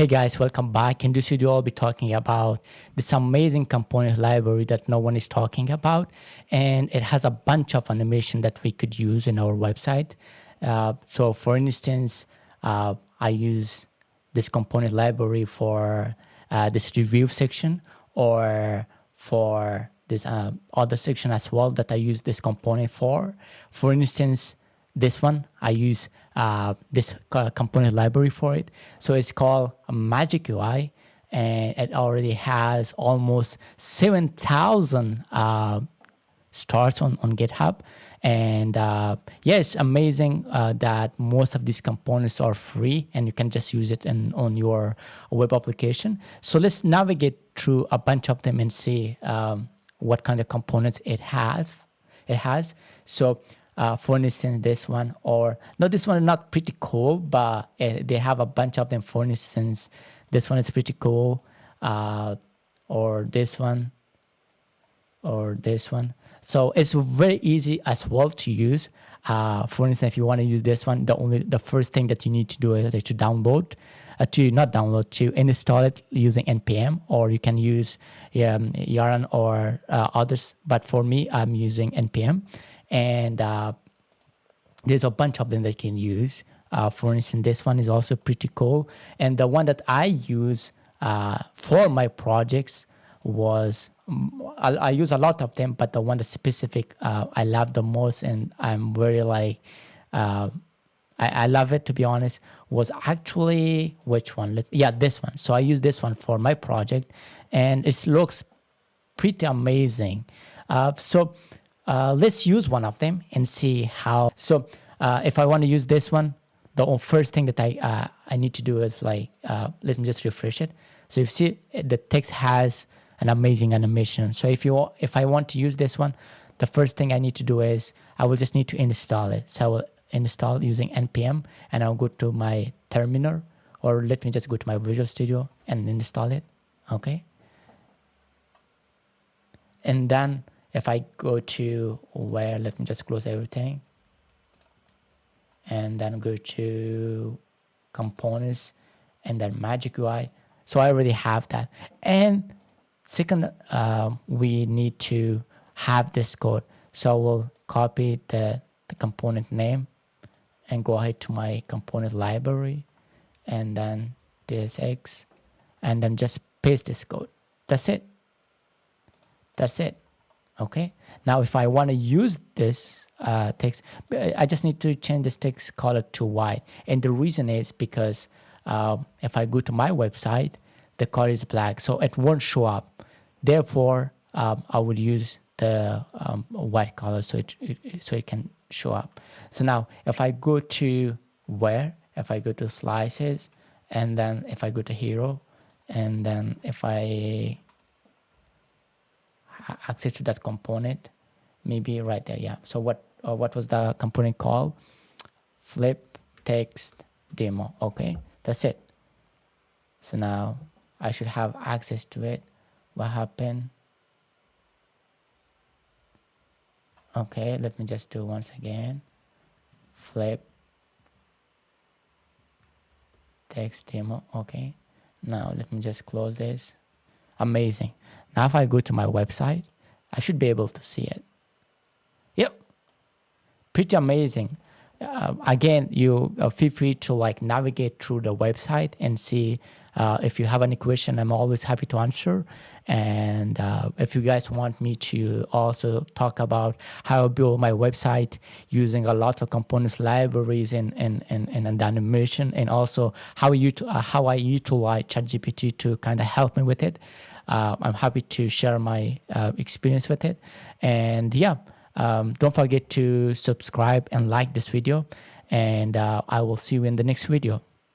Hey guys, welcome back. In this video, I'll be talking about this amazing component library that no one is talking about. And it has a bunch of animation that we could use in our website. So for instance, I use this component library for this review section, or for this other section as well that I use this component for. For instance, this one, I use this component library for it. So it's called Magic UI, and it already has almost 7,000 stars on GitHub. And yeah, it's amazing that most of these components are free and you can just use it on your web application. So let's navigate through a bunch of them and see what kind of components it has. So for instance, this one, or no, this one is not pretty cool, but they have a bunch of them. For instance, this one is pretty cool, or this one, or this one. So it's very easy as well to use. For instance, if you want to use this one, the first thing that you need to do is to download, to install it using npm, or you can use Yarn or others. But for me, I'm using npm. And there's a bunch of them that you can use. For instance, this one is also pretty cool. And the one that I use for my projects was, I use a lot of them, but the one that's specific I love the most, and I'm very like, I love it, to be honest, was actually, which one? This one. So I use this one for my project, and it looks pretty amazing. Let's use one of them and see how. So if I want to use this one, the first thing that I need to do is let me just refresh it. So you see the text has an amazing animation. So if I want to use this one, the first thing I need to do is I will just need to install it. So I will install using npm, and I'll go to my terminal, or let me just go to my Visual Studio and install it. Okay. And then if I go to let me just close everything, and then go to components, and then Magic UI. So I already have that. And second, we need to have this code. So we'll copy the component name and go ahead to my component library, and then DSX, and then just paste this code. That's it. Okay. Now, if I want to use this text, I just need to change this text color to white. And the reason is because if I go to my website, the color is black, so it won't show up. Therefore, I would use the white color so it can show up. So now, if I go to if I go to slices, and then if I go to hero, and then if I access to that component, maybe right there, yeah. So what was the component called? Flip text demo. Okay, that's it. So now I should have access to it. What happened? Okay, let me just do once again. Flip text demo. Okay, now let me just close this. Amazing. Now if I go to my website, I should be able to see it. Yep, pretty amazing. Again, you feel free to navigate through the website and see if you have any question. I'm always happy to answer. And if you guys want me to also talk about how I build my website using a lot of components, libraries, and animation, and also how I utilize ChatGPT to kind of help me with it, I'm happy to share my experience with it. And yeah, don't forget to subscribe and like this video, and I will see you in the next video.